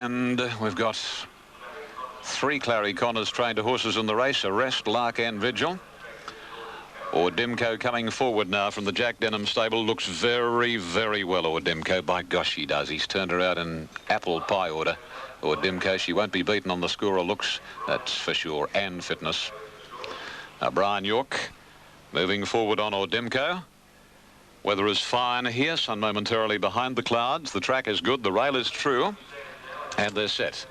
And we've got 3 Clary Connors trained horses in the race: Arrest, Lark and Vigil. Ordimco coming forward now from the Jack Denham stable. Looks very, very well, Ordimco. By gosh, he does. He's turned her out in apple pie order. Ordimco, she won't be beaten on the score of looks, that's for sure, and fitness. Now, Brian York moving forward on Ordimco. Weather is fine here, sun momentarily behind the clouds. The track is good, the rail is true, and they're set.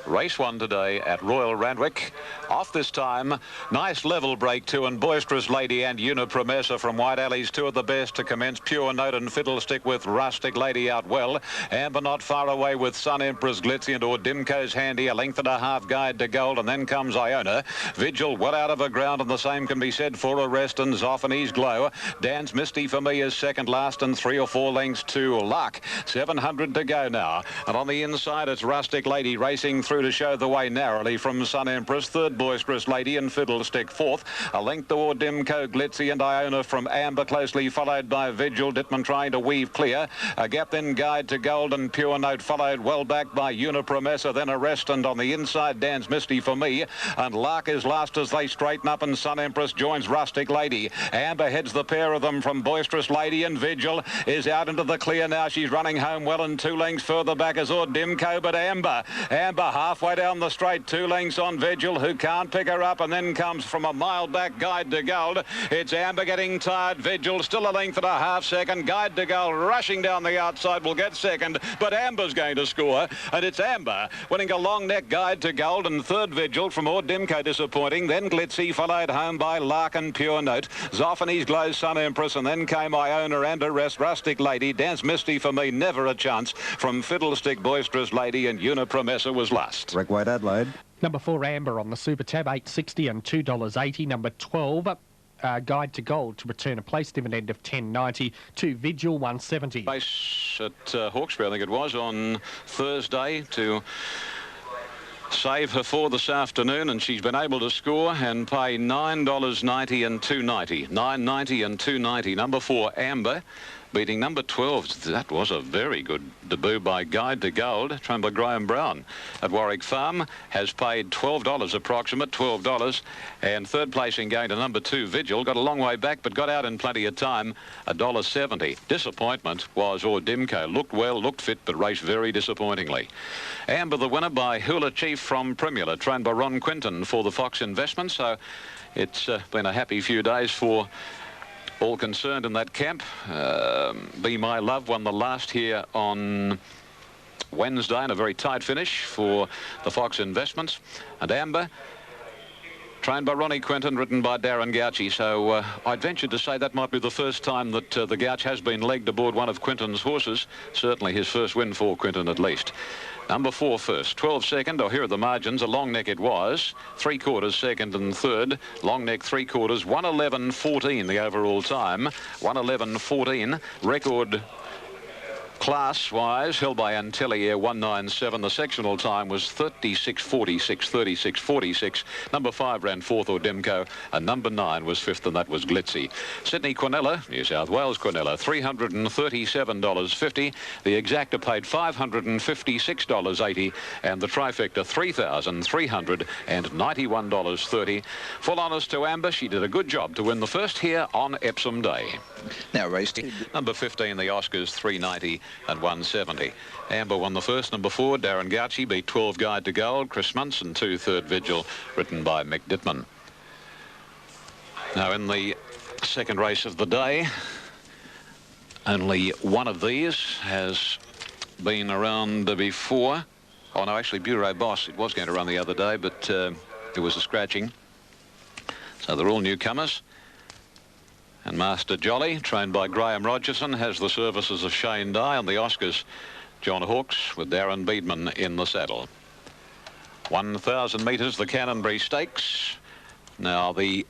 Race 1 today at Royal Randwick. Off this time, nice level break 2, and Boisterous Lady and Unipromessa from White Alley's 2 of the best to commence. Pure Note and Fiddlestick with Rustic Lady out well. Amber not far away with Sun Empress, Glitzy, and Ordimco's handy. A length and a half Guide to Gold, and then comes Iona. Vigil well out of her ground, and the same can be said for Arrest and Zoffany's Glow. Dance Misty for me is second last, and 3 or 4 lengths to Luck. 700 to go now, and on the inside it's Rustic Lady racing through to show the way narrowly from Sun Empress. Third, Boisterous Lady and Fiddlestick fourth. A length toward Dimco, Glitzy and Iona from Amber, closely followed by Vigil. Dittman trying to weave clear. A gap then Guide to Gold and Pure Note, followed well back by Unipromessa, then Arrest, and on the inside Dance Misty for me. And Lark is last as they straighten up, and Sun Empress joins Rustic Lady. Amber heads the pair of them from Boisterous Lady, and Vigil is out into the clear now. She's running home well, and 2 lengths further back is Ordimco, but Amber halfway down the straight, 2 lengths on Vigil, who can't pick her up, and then comes from a mile back Guide to Gold. It's Amber getting tired. Vigil still a length and a half second. Guide to Gold rushing down the outside will get second, but Amber's going to score, and it's Amber winning a long neck Guide to Gold, and third Vigil from Ordimco disappointing. Then Glitzy followed home by Lark and Pure Note. Zoffany's Glow, Sun Empress, and then came Iona and Arrest, Rustic Lady. Dance Misty for me, never a chance from Fiddlestick, Boisterous Lady, and Unipromessa was last. Rick White, Adelaide. Number 4, Amber on the Super Tab, $8.60 and $2.80. Number 12, Guide to Gold to return a place dividend of $10.90 to Vigil, $1.70. Race at Hawkesbury, I think it was, on Thursday to save her for this afternoon, and she's been able to score and pay $9.90 and $2.90. $9.90 and $2.90. Number 4, Amber, beating number 12. That was a very good debut by Guide to Gold, trained by Graham Brown at Warwick Farm. Has paid $12 approximate, $12. And third placing going to number 2, Vigil. Got a long way back, but got out in plenty of time, $1.70. Disappointment was Ordimco. Looked well, looked fit, but raced very disappointingly. Amber the winner by Hula Chief from Primula, trained by Ron Quinton for the Fox Investment. So it's been a happy few days for all concerned in that camp. Be My Love won the last here on Wednesday in a very tight finish for the Fox Investments. And Amber, trained by Ronnie Quinton, written by Darren Gauci. So I'd venture to say that might be the first time that the Gauch has been legged aboard one of Quinton's horses. Certainly his first win for Quinton at least. Number 4 first, 12 second. Oh, here are the margins. A long neck it was. 3/4 second and third. Long neck 3/4. 1:11.14 the overall time. 1:11.14. Record class-wise held by Antellier 1:9.7. The sectional time was 36.46. 36.46. Number 5 ran 4th, Ordimco, and number 9 was 5th, and that was Glitzy. Sydney Quinella, New South Wales Quinella, $337.50. The exacta paid $556.80, and the trifecta $3,391.30. Full honours to Amber. She did a good job to win the first here on Epsom Day. Now raced Number 15, the Oscars, $3.90 and $1.70. Amber won the first. Number 4, Darren Gauci beat 12 Guide to Gold. Chris Munson, 2 third Vigil, written by Mick Dittman. Now in the second race of the day, only one of these has been around before. Oh no, actually Bureau Boss, it was going to run the other day, but it was a scratching. So they're all newcomers. And Master Jolly, trained by Graham Rogerson, has the services of Shane Dye, and the Oscars, John Hawkes with Darren Beedman in the saddle. 1,000 metres, the Canonbury Stakes. Now the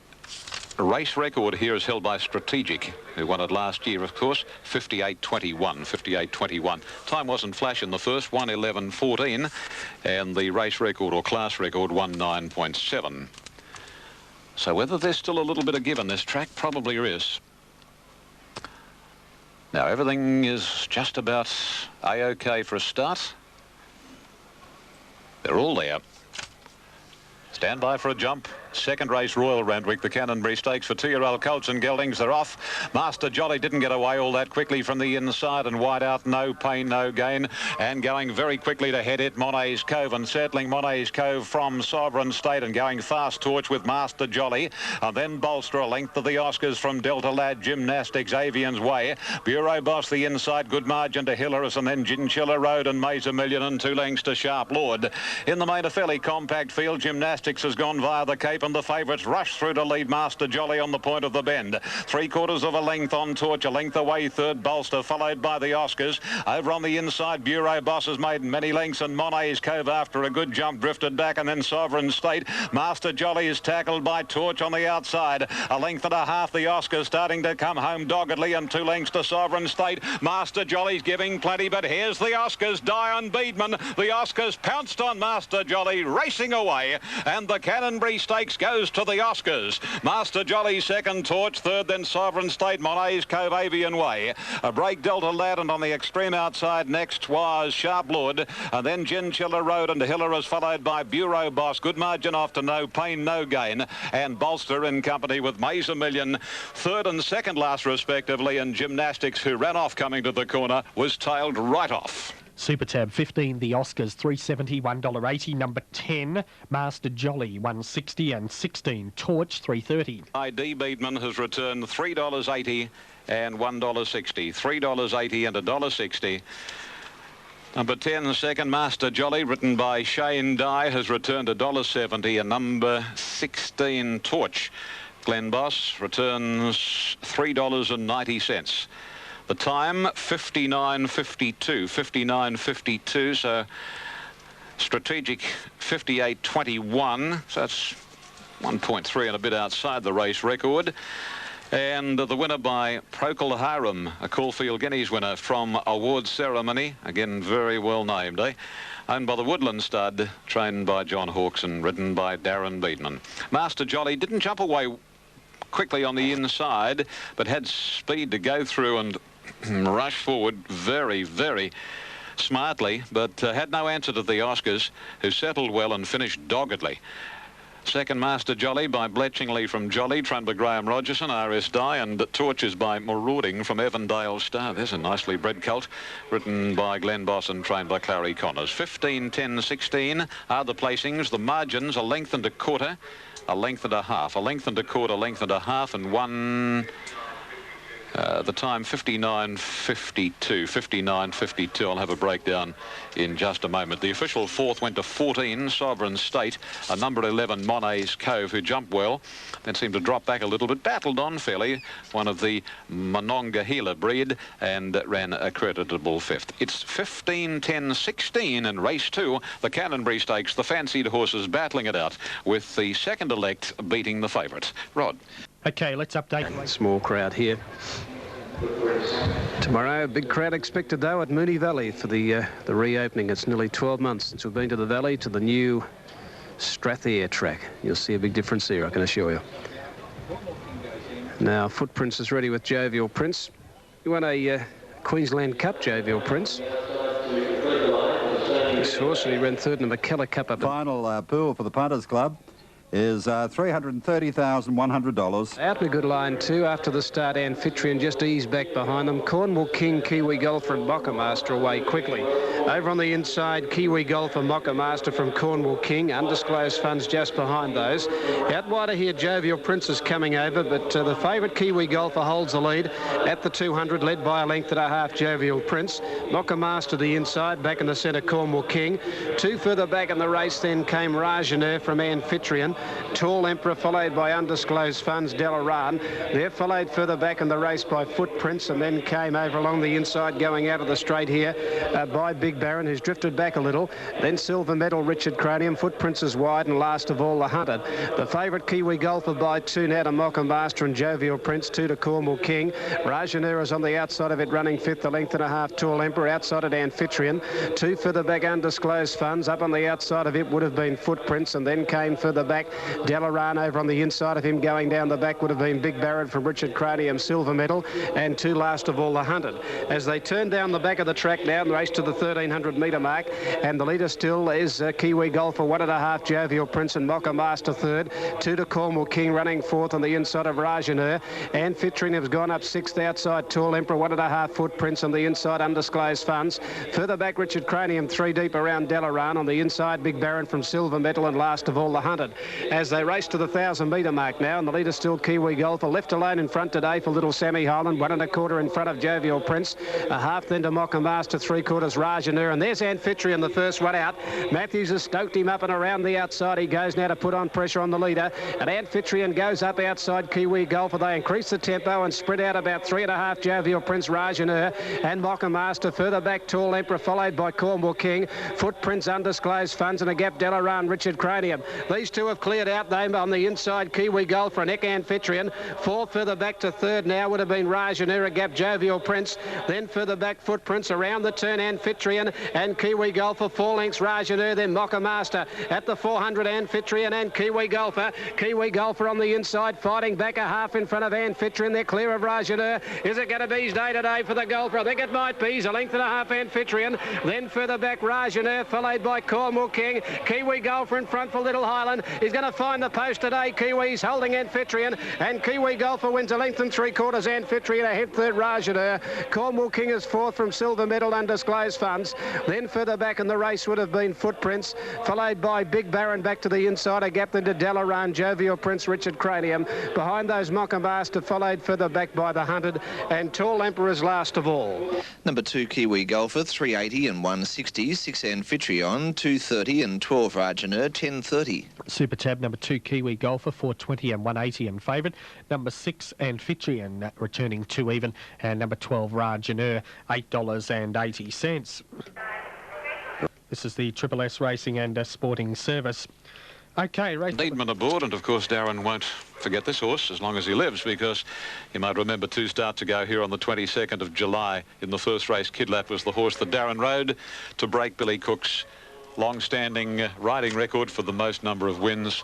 race record here is held by Strategic, who won it last year, of course, 58.21, 58.21. Time wasn't flash in the first, 1:11.14, and the race record or class record 1:9.7. So whether there's still a little bit of give in this track, probably is. Now everything is just about A-OK for a start. They're all there. Stand by for a jump. Second race, Royal Randwick, the Canonbury Stakes for 2-year-old colts and geldings. They're off. Master Jolly didn't get away all that quickly from the inside, and wide out, No Pain, No Gain. And going very quickly to head it, Monet's Cove, and settling Monet's Cove from Sovereign State, and going fast Torch with Master Jolly. And then Bolster, a length of the Oscars from Delta Lad, Gymnastics, Avian's Way. Bureau Boss the inside, good margin to Hillerus, and then Ginchilla Road and Maze a Million, and 2 lengths to Sharp Lord. In the main, a fairly compact field. Gymnastics has gone via the Cape, and the favourites rush through to lead Master Jolly on the point of the bend. 3/4 of a length on Torch, a length away third Bolster, followed by the Oscars. Over on the inside, Bureau Boss has made many lengths, and Monet's Cove, after a good jump, drifted back, and then Sovereign State. Master Jolly is tackled by Torch on the outside. A length and a half, the Oscars starting to come home doggedly, and 2 lengths to Sovereign State. Master Jolly's giving plenty, but here's the Oscars, Dion Beedman. The Oscars pounced on Master Jolly, racing away, and the Canonbury Stakes goes to the Oscars. Master Jolly second, Torch third, then Sovereign State, Monet's Cove, Avian Way. A break Delta Lad, and on the extreme outside next was Sharp Lord, and then Ginchilla Road and Hillerus, followed by Bureau Boss. Good margin off to No Pain, No Gain, and Bolster in company with Maze a Million, third and second last respectively, and Gymnastics, who ran off coming to the corner, was tailed right off. Super Tab 15, the Oscars, $3.70, $1.80. Number 10, Master Jolly, $1.60, and 16, Torch, $3.30. ID Beedman has returned $3.80 and $1.60. $3.80 and $1.60. Number 10, second, Master Jolly, written by Shane Dye, has returned $1.70, and number 16, Torch, Glenn Boss, returns $3.90. The time, 59.52, 59.52, so strategic 58.21, so that's 1.3 and a bit outside the race record. And the winner by Procol Harum, a Caulfield Guineas winner from Awards Ceremony, again very well named, eh? Owned by the Woodland Stud, trained by John Hawkes and ridden by Darren Beedman. Master Jolly didn't jump away quickly on the inside, but had speed to go through and rush forward very, very smartly, but had no answer to the Oscars, who settled well and finished doggedly. Second, Master Jolly by Bletchingley from Jolly, trained by Graham Rogerson, R.S. Dye, and Torches by Marauding from Evandale Star. There's a nicely bred colt, written by Glenn Boss and trained by Clary Connors. 15, 10, 16 are the placings. The margins, a length and a quarter, a length and a half, a length and a quarter, length and a half, and one... the time 59.52, 59.52. I'll have a breakdown in just a moment. The official fourth went to 14, Sovereign State, a number 11, Monet's Cove, who jumped well, then seemed to drop back a little bit, battled on fairly, one of the Monongahela breed, and ran a creditable fifth. It's 15, 10, 16 in race 2, the Canonbury Stakes, the fancied horses battling it out, with the second elect beating the favourite. Rod. Okay, let's update. Small crowd here. Tomorrow, a big crowd expected, though, at Moonee Valley for the reopening. It's nearly 12 months since we've been to the valley, to the new Strathair track. You'll see a big difference there, I can assure you. Now, Footprints is ready with Jovial Prince. You won a Queensland Cup, Jovial Prince. This horse, he ran third in the McKellar Cup. Final pool for the Punters Club is $330,100. Out in a good line too after the start. Amphitryon just eased back behind them. Cornwall King, Kiwi Golfer and Mockamaster away quickly. Over on the inside, Kiwi Golfer, Mockamaster from Cornwall King. Undisclosed Funds just behind those. Out wider here, Jovial Prince is coming over, but the favourite Kiwi Golfer holds the lead at the 200, led by a length and a half, Jovial Prince. Mockamaster the inside, back in the centre, Cornwall King. 2 further back in the race then came Rajaner from Amphitryon. Tall Emperor followed by Undisclosed Funds, Delaran. They're followed further back in the race by Footprints, and then came over along the inside going out of the straight here by Big Baron, who's drifted back a little. Then Silver Medal, Richard Cranium. Footprints is wide, and last of all, the Hunted. The favourite Kiwi Golfer by 2 now to Mockamaster and Jovial Prince, 2 to Cornwall King. Rajaner is on the outside of it, running 5th, a length and a half, Tall Emperor. Outside at Amphitryon. 2 further back, Undisclosed Funds. Up on the outside of it would have been Footprints, and then came further back Delaran over on the inside of him. Going down the back would have been Big Baron from Richard Cranium, silver medal, and 2 last of all, the 100. As they turn down the back of the track now and race to the 1300 metre mark, and the leader still is Kiwi Golfer, 1.5 Jovial Prince and Mocha Master third, 2 to Cornwall King running fourth on the inside of Rajanur, and Fitrin has gone up 6th outside Tall Emperor, 1.5 Footprints on the inside, Undisclosed Funds. Further back, Richard Cranium 3 deep around Delaran. On the inside, Big Baron from Silver Metal, and last of all, the 100. As they race to the 1000 metre mark now, and the leader still Kiwi Golfer, left alone in front today for little Sammy Holland, 1.25 in front of Jovial Prince, a half then to Mocha Master, 3/4 Rajanur, and there's Amphitryon, the first one out. Matthews has stoked him up and around the outside. He goes now to put on pressure on the leader, and Amphitryon goes up outside Kiwi Golfer. They increase the tempo and spread out about 3.5 Jovial Prince, Rajanur, and Mocha Master. Further back, Tall Emperor, followed by Cornwall King, Footprints, Undisclosed Funds, and a gap Delaran, Richard Cranium. These two have cleared out. They on the inside, Kiwi Golfer and Amphitryon. 4 further back to third now would have been Rajanur, a gap Jovial Prince. Then further back, Footprints around the turn, Amphitryon and Kiwi Golfer, 4 lengths Rajanur, then Mocha Master at the 400, Amphitryon and Kiwi Golfer. Kiwi Golfer on the inside, fighting back a half in front of Amphitryon. They're clear of Rajanur. Is it going to be his day today for the Golfer? I think it might be. He's a length and a half Amphitryon. Then further back, Rajanur, followed by Cornwall King. Kiwi Golfer in front for Little Highland. He's going to find the post today. Kiwi's holding Amphitryon, and Kiwi Golfer wins a length and 3/4. Amphitryon ahead third, Rajanur. Cornwall King is fourth from Silver Medal, Undisclosed Funds. Then further back in the race would have been Footprints, followed by Big Baron back to the inside, a gap then to Delaran, Jovial Prince, Richard Cranium. Behind those, Mocha Master, followed further back by the 100, and Tall Emperor's last of all. Number 2, Kiwi Golfer, 380 and 160. 6 Amphitryon, 230 and 12 Rajanur, 1030. Super Tab number 2, Kiwi Golfer, 420 and 180 and favourite. Number 6, Amphitryon, returning 2 even. And number 12, Rajanur, $8.80. This is the Triple S Racing and Sporting Service. Okay, race. Needman aboard, and of course Darren won't forget this horse as long as he lives, because you might remember 2 starts ago here on the 22nd of July in the first race, Kidlap was the horse that Darren rode to break Billy Cook's long-standing riding record for the most number of wins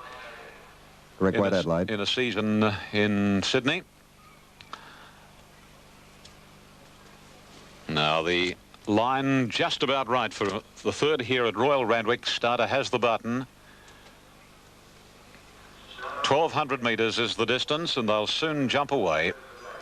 in a season in Sydney. Now the line just about right for the third here at Royal Randwick. Starter has the button. 1,200 metres is the distance, and they'll soon jump away.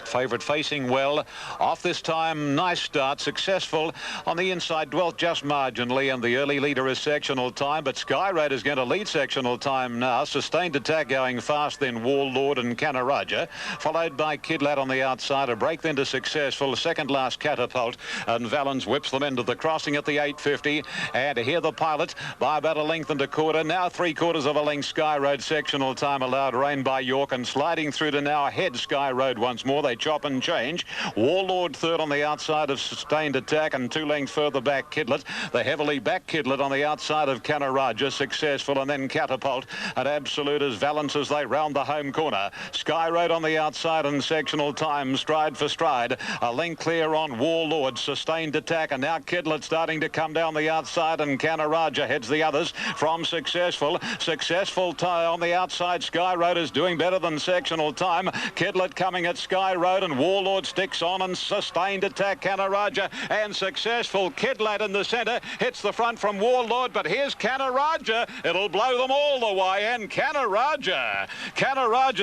Favourite facing well. Off this time, nice start, successful. On the inside, dwelt just marginally, and the early leader is sectional time, but Skyroad is going to lead sectional time now. Sustained attack going fast, then Warlord and Canaraja, followed by Kidlat on the outside. A break then to successful. Second last Catapult, and Valens whips them into the crossing at the 850. And here the pilot by about a length and a quarter. Now 3/4 of a length. Skyroad sectional time allowed, rein by York, and sliding through to now head Skyroad once more. They chop and change. Warlord third on the outside of Sustained Attack, and 2 lengths further back Kidlet. The heavily back Kidlet on the outside of Canaraja, successful, and then Catapult and Absolute as Valence as they round the home corner. Skyroad on the outside, and sectional time stride for stride. A length clear on Warlord, Sustained Attack, and now Kidlet starting to come down the outside, and Canaraja heads the others from Successful. Successful tie on the outside. Skyroad is doing better than sectional time. Kidlet coming at Skyroad, and Warlord sticks on, and Sustained Attack, Canaraja, and Successful. Kidlat in the centre hits the front from Warlord, but here's Canaraja. It'll blow them all the way, and Canaraja's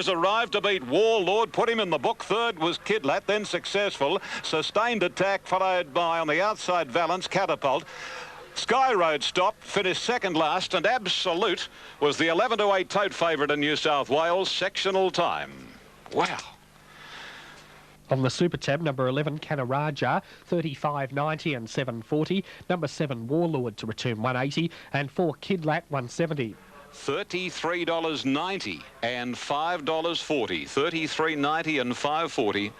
arrived to beat Warlord, put him in the book. Third was Kidlat, then Successful. Sustained Attack followed by, on the outside, Valence, Catapult. Skyroad stopped, finished second last, and Absolute was the 11-8 tote favourite in New South Wales, sectional time. Wow. On the Super Tab, number 11, Canaraja, 35.90 and 7.40. Number 7, Warlord to return 180, and 4, Kidlat, 170. $33.90 and $5.40. $33.90 and $5.40.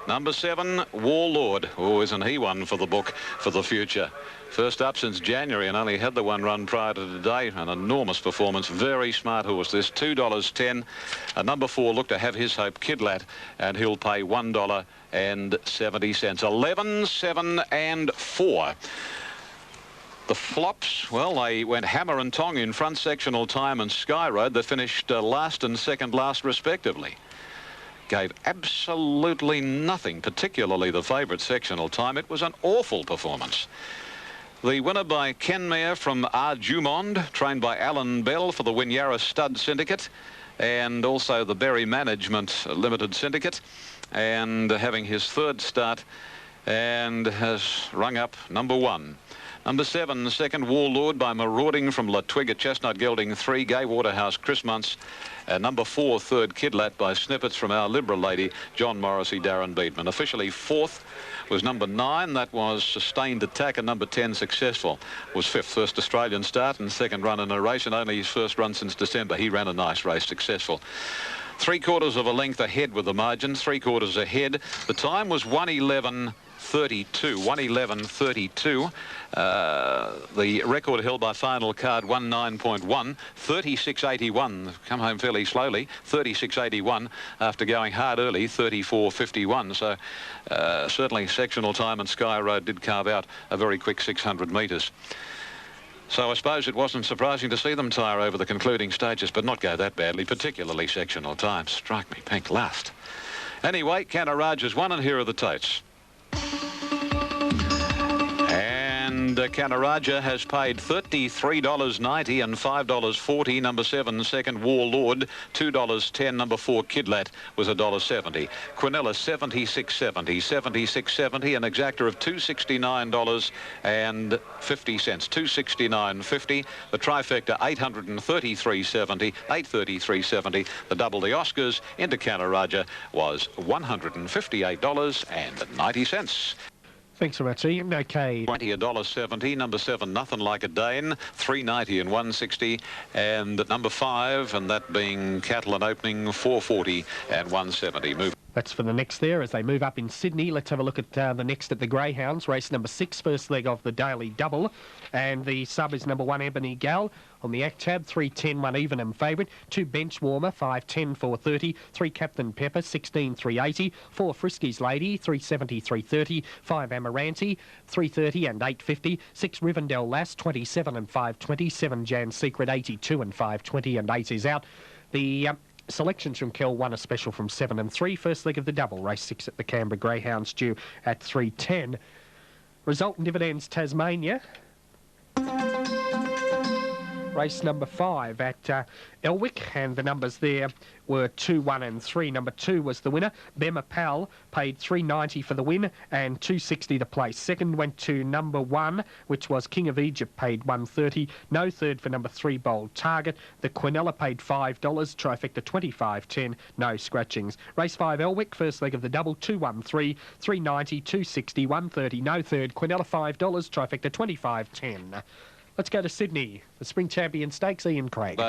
Number 7, Warlord. Oh, isn't he one for the book for the future? First up since January, and only had the one run prior to today. An enormous performance. Very smart horse this. $2.10. Number 4 looked to have his hope, Kidlat, and he'll pay $1.70. 11, 7 and 4. The flops, well, they went hammer and tong in front, Sectional Time and Sky Road. They finished last and second last respectively. Gave absolutely nothing, particularly the favourite Sectional Time. It was an awful performance. The winner by Kenmare from Arjumond, trained by Alan Bell for the Winyara Stud Syndicate, and also the Berry Management Limited Syndicate, and having his third start, and has rung up number 1. Number 7, second Warlord by Marauding from La Twig at Chestnut Gelding 3, Gay Waterhouse Chris Muntz. Number 4, third Kidlat by Snippets from Our Liberal Lady, John Morrissey, Darren Beatman. Officially fourth was number 9, that was Sustained Attack, and number 10, Successful, was fifth. First Australian start and second run in a race, and only his first run since December. He ran a nice race, Successful. 3/4 of a length ahead with the margin, 3/4 ahead. The time was 1:11.32. 1:11.32. The record held by Final Card 19.1. 36.81. Come home fairly slowly. 36.81 after going hard early. 34.51. So certainly Sectional Time and Sky Road did carve out a very quick 600 metres. So I suppose it wasn't surprising to see them tire over the concluding stages, but not go that badly, particularly Sectional Time. Strike me pink last. Anyway, Canaraja's won, and here are the totes. And Canaraja has paid $33.90 and $5.40. Number 7, second Warlord, $2.10. Number 4, Kidlat was $1.70. Quinella, $76.70. $76.70, an exactor of $269.50. $269.50. The trifecta, $833.70. $833.70. The double, the Oscars, into Canaraja was $158.90. Thanks very much, Ian. Okay. $20.70. Number 7, Nothing Like a Dane, $3.90 and $1.60. And number 5, and that being Cattle and Opening, $4.40 and $1.70. That's for the next there as they move up in Sydney. Let's have a look at the next at the Greyhounds. Race number 6, first leg of the daily double. And the sub is number 1, Ebony Gal. On the act tab, 3.10, 1 even and favourite. 2 Bench Warmer, 5.10, 4.30. 3 Captain Pepper, 16, 3.80. 4 Frisky's Lady, 3.70, 3.30. 5 Amaranti, 3.30 and 8.50. 6 Rivendell Lass, 27 and 5.20. 7 Jan Secret, 82 and 5.20, and 8 is out. The selections from Kel won a special from 7 and 3. First leg of the double, race 6 at the Canberra Greyhounds, due at 3.10. Result and dividends, Tasmania. Race number 5 at Elwick, and the numbers there were 2, 1 and 3. Number 2 was the winner. Bema Powell paid $3.90 for the win and $2.60 the place. Second went to number 1, which was King of Egypt, paid $1.30. No third for number 3, Bold Target. The Quinella paid $5. Trifecta $25.10. No scratchings. Race 5 Elwick, first leg of the double, 2-1-3, $3.90, $2.60, $1.30. No third. Quinella $5. Trifecta $25.10. Let's go to Sydney. The Spring Champion Stakes, Ian Craig.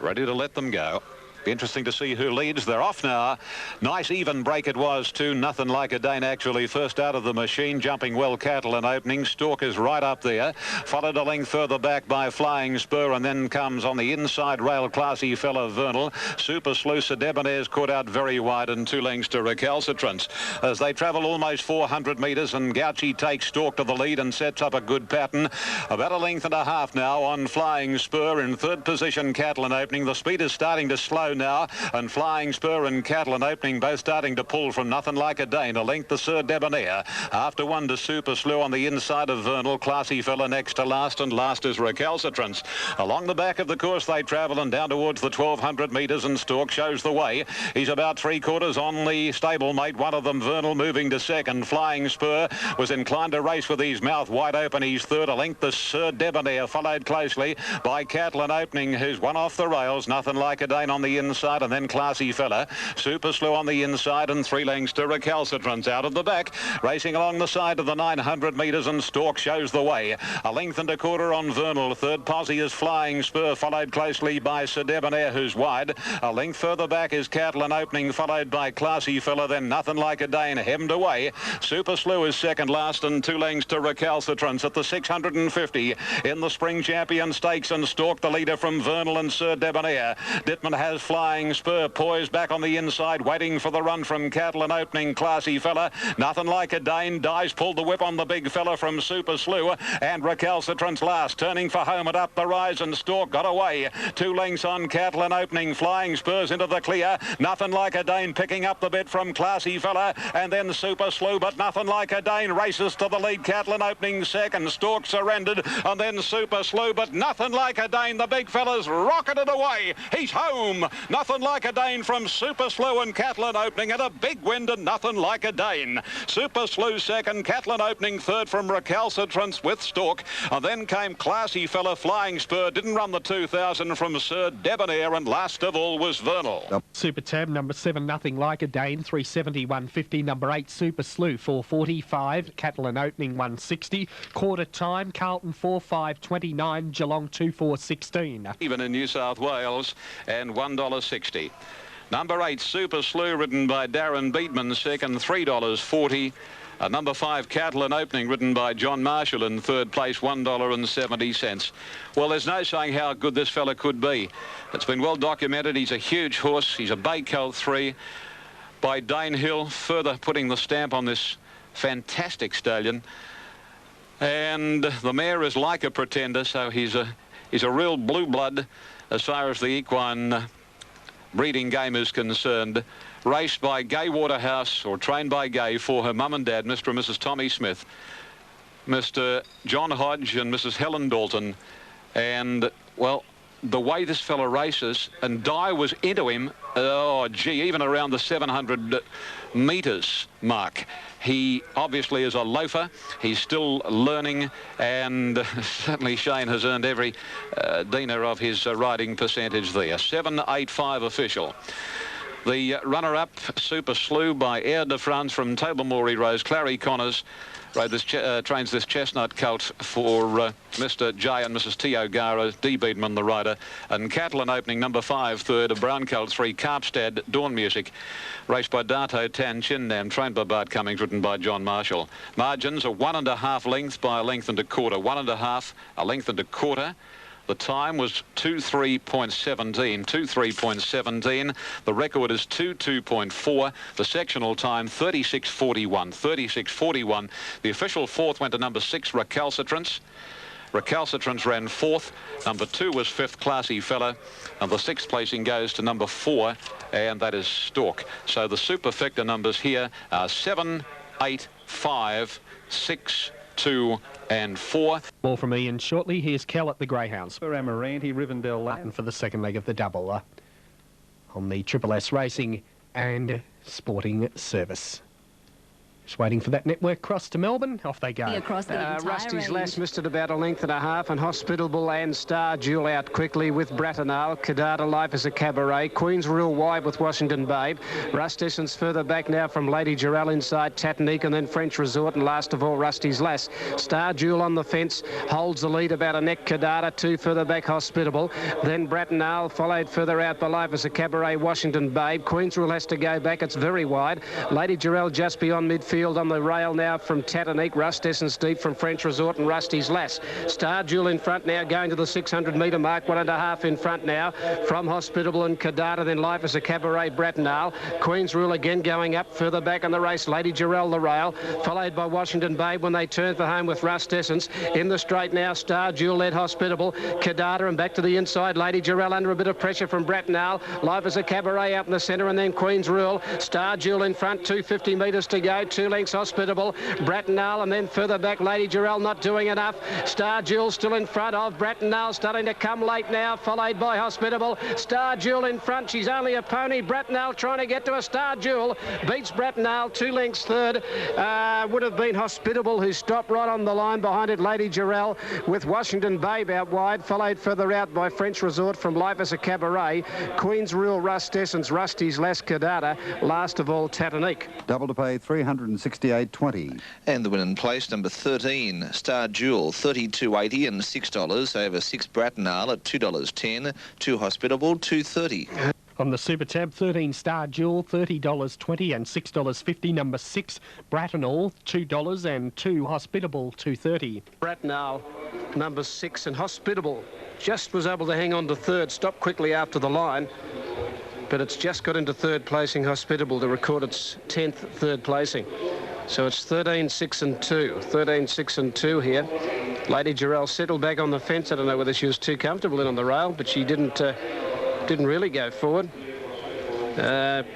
Ready to let them go. Be interesting to see who leads. They're off now. Nice even break it was too. Nothing Like a Dane actually first out of the machine, jumping well. Cattle and Opening. Stalker's right up there. Followed a length further back by Flying Spur, and then comes on the inside rail Classy Fella Vernal. Super Sleuth Debonair's caught out very wide, and 2 lengths to Recalcitrance. As they travel almost 400 metres, and Gauchi takes Stalk to the lead and sets up a good pattern. About a length and a half now on Flying Spur. In third position, Cattle and Opening. The speed is starting to slow now, and Flying Spur and Cattle and Opening both starting to pull from Nothing Like a Dane. A length to Sir Debonair. After 1 to Super Slew on the inside of Vernal. Classy Fella next to last, and last is Recalcitrance. Along the back of the course they travel, and down towards the 1,200 metres, and Stalk shows the way. He's about 3/4 on the stablemate. One of them, Vernal, moving to second. Flying Spur was inclined to race with his mouth wide open. He's third. A length to Sir Debonair, followed closely by Cattle and Opening, who's one off the rails. Nothing Like a Dane on the inside, and then Classy Fella. Super Slow on the inside, and 3 lengths to Recalcitrance out of the back. Racing along the side of the 900 metres, and Stalk shows the way. A length and a quarter on Vernal. Third posse is Flying Spur, followed closely by Sir Debonair, who's wide. A length further back is Cattle and Opening, followed by Classy Fella, then Nothing Like a Dane hemmed away. Super Slow is second last, and 2 lengths to Recalcitrance at the 650 in the Spring Champion Stakes, and Stalk the leader from Vernal and Sir Debonair. Dittman has Flying Spur poised back on the inside, waiting for the run from Cattle and Opening. Classy Fella, Nothing Like a Dane. Dice pulled the whip on the big fella from Super Slew, and Recalcitrant's last, turning for home and up the rise, and Stork got away. 2 lengths on Cattle and Opening. Flying Spurs into the clear. Nothing Like a Dane picking up the bit from Classy Fella, and then Super Slew, but Nothing Like a Dane races to the lead. Cattle and Opening second. Stork surrendered, and then Super Slew, but Nothing Like a Dane. The big fella's rocketed away. He's home. Nothing Like a Dane from Super Slew and Cattle and Opening, and a big win to Nothing Like a Dane. Super Slew second, Cattle and Opening third from Recalcitrance with Stork, and then came Classy Fella. Flying Spur didn't run the 2000 from Sir Debonair, and last of all was Vernal. Super Tab, number 7, Nothing Like a Dane, 370, 150. Number 8, Super Slew, 445. Cattle and Opening, 160. Quarter time, Carlton 4.5.29, Geelong 2.4.16. Even in New South Wales, and $1.60. Number 8, Super Slew, ridden by Darren Beatman, second, $3.40. Number 5, Cattle and Opening, ridden by John Marshall in third place, $1.70. Well, there's no saying how good this fella could be. It's been well documented. He's a huge horse. He's a Bay Colt 3 by Dane Hill, further putting the stamp on this fantastic stallion. And the mare is like a pretender, so he's a real blue blood as far as the equine breeding game is concerned. Raced by Gay Waterhouse, or trained by Gay for her mum and dad, Mr. and Mrs. Tommy Smith, Mr. John Hodge and Mrs. Helen Dalton. And, well, the way this fella races, and Di was into him, oh, gee, even around the 700 metres mark. He obviously is a loafer. He's still learning, and certainly Shane has earned every dinar of his riding percentage there. 7.85 official. The runner-up, Super Slew by Air de France from Tobermory Rose. Clary Connors trains this chestnut colt for Mr. J and Mrs. T. O'Gara, D. Beedman, the rider. And Cattle and Opening, number 5, third, a brown colt 3, Carpstad, Dawn Music. Raced by Dato Tan Chin Nam, trained by Bart Cummings, ridden by John Marshall. Margins are 1.5 lengths by a length and a quarter. 1.5, a length and a quarter. The time was 2.3.17, 2.3.17. The record is 2.2.4. The sectional time, 36.41, 36.41. The official fourth went to number 6, Recalcitrance. Recalcitrance ran 4th. Number 2 was 5th, Classy Fella. And the 6th placing goes to number 4, and that is Stork. So the superfecta numbers here are 7, 8, 5, 6, 2 and 4. More from Ian shortly. Here's Cal at the Greyhounds. For Amaranti, Rivendell Latin for the second leg of the double on the Triple S Racing and Sporting Service. Just waiting for that network cross to Melbourne. Off they go. Across the Rusty's Lass missed it about a length and a half, and Hospitable and Star Jewel out quickly with Bratanal. Cadata Life is a cabaret. Queen's Rule wide with Washington Babe. Rust Essence further back now from Lady Jarrell inside Tatanique, and then French Resort, and last of all Rusty's Lass. Star Jewel on the fence holds the lead about a neck. Cadata 2 further back, Hospitable. Then Bratanal followed further out by Life is a cabaret, Washington Babe. Queen's Rule has to go back. It's very wide. Lady Jarrell just beyond midfield. On the rail now from Tatanique, Rust Essence deep from French Resort and Rusty's Lass. Star Jewel in front now, going to the 600 metre mark, 1.5 in front now from Hospitable and Cadata, then Life is a Cabaret, Bratanal. Queen's Rule again going up further back on the race, Lady Jarrell the rail, followed by Washington Babe when they turn for home with Rust Essence. In the straight now, Star Jewel led Hospitable, Cadata, and back to the inside, Lady Jarrell under a bit of pressure from Bratanal. Life is a Cabaret up in the centre, and then Queen's Rule. Star Jewel in front, 250 metres to go, 2 lengths Hospitable, Bratanal, and then further back Lady Jarrell not doing enough. Star Jewel still in front of Bratanal, starting to come late now, followed by Hospitable. Star Jewel in front, she's only a pony. Bratanal trying to get to a Star Jewel, beats Bratanal, 2 lengths third. Would have been Hospitable, who stopped right on the line behind it, Lady Jarrell, with Washington Babe out wide, followed further out by French Resort from Life as a Cabaret. Queen's Rule, Rust Essence, Rusty's Lass, Cadata, last of all Tatanique. Double to pay, 368.20. And the win in place, number 13, Star Jewel, $32.80 and $6 over 6 Bratanal at $2.10, 2 Hospitable, $2.30. On the Super Tab, 13 Star Jewel, $30.20 and $6.50. Number 6, Bratanal, $2 and 2 Hospitable, $2.30. Bratanal, number 6, and Hospitable just was able to hang on to third, stopped quickly after the line. but it's just got into third placing Hospitable to record its 10th third placing. So it's 13, 6 and 2. 13, 6 and 2 here. Lady Jarrell settled back on the fence. I don't know whether she was too comfortable in on the rail, but she didn't really go forward.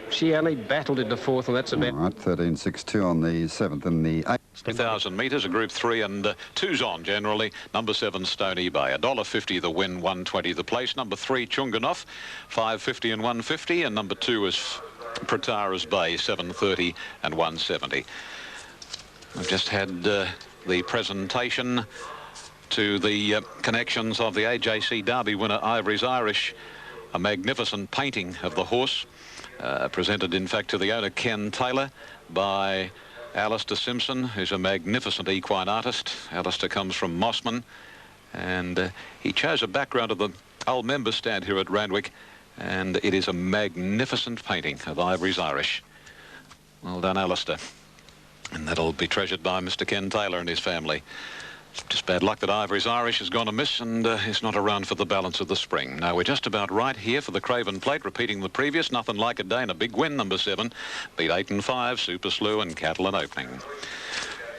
She only battled into fourth, and that's about... All right, 13, 6, 2 on the 7th and the 8th. 2,000 metres, a Group 3 and 2's on generally. Number 7, Stony Bay, $1.50 the win, 120 the place. Number 3, Chunganov, $5.50 and 150, and number 2 is Pratara's Bay, $7.30 and 170. I've just had the presentation to the connections of the AJC Derby winner Ivory's Irish, a magnificent painting of the horse, presented in fact to the owner Ken Taylor by Alistair Simpson, who's a magnificent equine artist. Alistair comes from Mossman, and he chose a background of the old member stand here at Randwick, and it is a magnificent painting of Ivory's Irish. Well done, Alistair. And that'll be treasured by Mr. Ken Taylor and his family. Just bad luck that Ivory's Irish has gone amiss and is not around for the balance of the spring. Now, we're just about right here for the Craven Plate, repeating the previous. Nothing Like a Day and a big win, number 7. Beat 8 and 5, Super Slew and Cattle and Opening.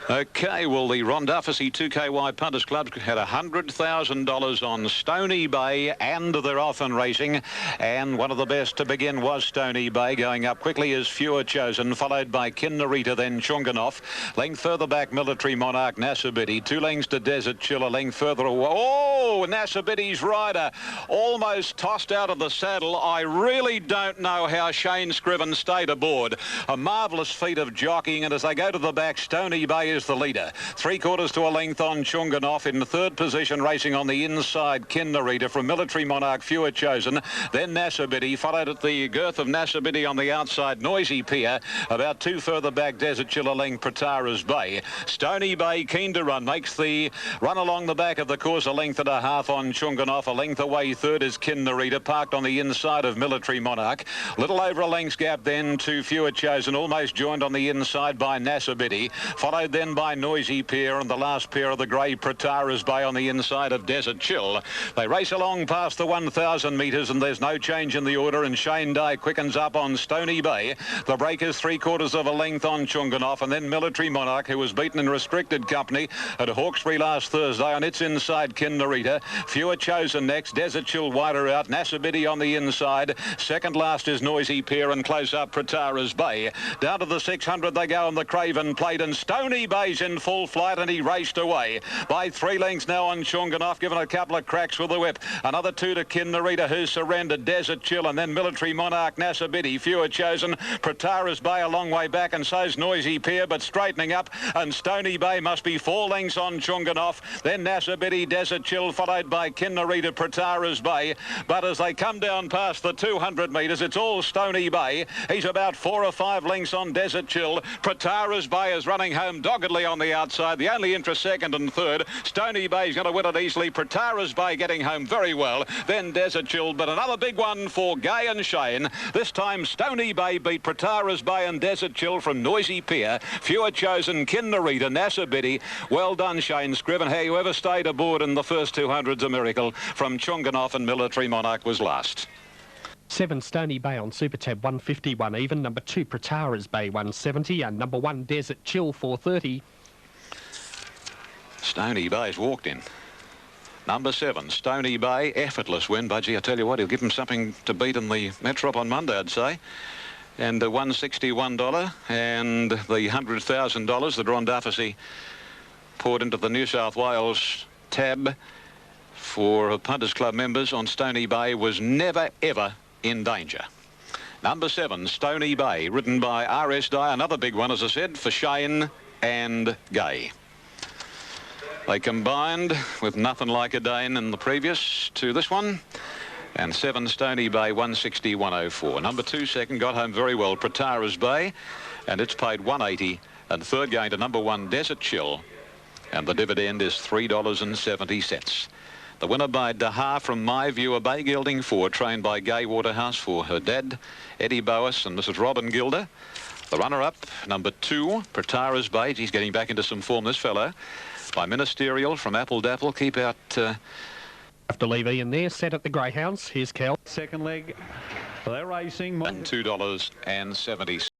OK, well, the Ron Duffy 2KY Punters Club had $100,000 on Stony Bay, and they're off and racing. And one of the best to begin was Stony Bay. Going up quickly is Fewer Chosen, followed by Kinnerita, then Chunganov. Length further back, Military Monarch, Nassabidi. 2 lengths to Desert Chiller, length further away. Oh, Nassabidi's rider almost tossed out of the saddle. I really don't know how Shane Scriven stayed aboard. A marvellous feat of jockeying, and as they go to the back, Stony Bay is the leader. 3/4 to a length on Chunganov. In third position, racing on the inside, Kinnerita from Military Monarch, Fewer Chosen. Then Nassabidi, followed at the girth of Nassabidi on the outside, Noisy Pier. About 2 further back, Desert Chiller, length Pratara's Bay. Stony Bay, keen to run, makes the run along the back of the course, a length and a half on Chunganov. A length away, third is Kinnerita, parked on the inside of Military Monarch. Little over a length's gap then to Fewer Chosen, almost joined on the inside by Nassabidi. Followed then by Noisy Pier, and the last pair of the grey Pratara's Bay on the inside of Desert Chill. They race along past the 1,000 metres, and there's no change in the order, and Shane Dye quickens up on Stony Bay. The breakers 3/4 of a length on Chunganov, and then Military Monarch, who was beaten in restricted company at Hawkesbury last Thursday on its inside, Kinnerita. Fewer Chosen next, Desert Chill wider out, Nassabidi on the inside. Second last is Noisy Pier, and close up Pratara's Bay. Down to the 600 they go on the Craven Plate, and Stony Bay's in full flight, and he raced away by 3 lengths now on Chunganov, given a couple of cracks with the whip. Another 2 to Kinnerita, who surrendered, Desert Chill, and then Military Monarch, Nassabidi. Fewer Chosen, Pratara's Bay a long way back, and so's Noisy Pier, but straightening up, and Stony Bay must be 4 lengths on Chunganov. Then Nassabidi, Desert Chill, followed by Kinnerita, Pratara's Bay. But as they come down past the 200 metres, it's all Stony Bay. He's about 4 or 5 lengths on Desert Chill. Pratara's Bay is running home doggedly on the outside. The only interest second and third. Stony Bay's going to win it easily. Pratara's Bay getting home very well. Then Desert Chill, but another big one for Gay and Shane. This time Stony Bay beat Pratara's Bay and Desert Chill from Noisy Pier. Fewer Chosen, Kinnerita, Nassabidi. Well done, Shane Scriven. How you ever stayed aboard in the first 200's a miracle. From Chunganov, and Military Monarch was last. 7 Stony Bay on Super Tab, 151 even. Number 2 Pratara's Bay, 170, and number 1 Desert Chill, 430. Stony Bay's walked in. Number 7, Stony Bay, effortless win. Budgie, I tell you what, he'll give him something to beat in the Metrop on Monday, I'd say. And the $161 and the $100,000 that Ron Duffy poured into the New South Wales tab for Punters Club members on Stony Bay was never, ever in danger. Number 7, Stony Bay, ridden by R.S. Dye, another big one, as I said, for Shane and Gay. They combined with Nothing Like a Dane in the previous to this one. And 7 Stony Bay, 160-104. Number 2 second, got home very well, Pratara's Bay, and it's paid 180. And third going to number 1 Desert Chill, and the dividend is $3.70. The winner by Daha from My View, a bay gelding 4, trained by Gay Waterhouse for her dad, Eddie Boas, and Mrs. Robin Gilder. The runner-up, number 2, Pratara's Bay. He's getting back into some form, this fellow. By Ministerial from Apple Dapple. Keep out... Have to leave Ian there, set at the Greyhounds. Here's Kel. Second leg, They're racing. $2.70.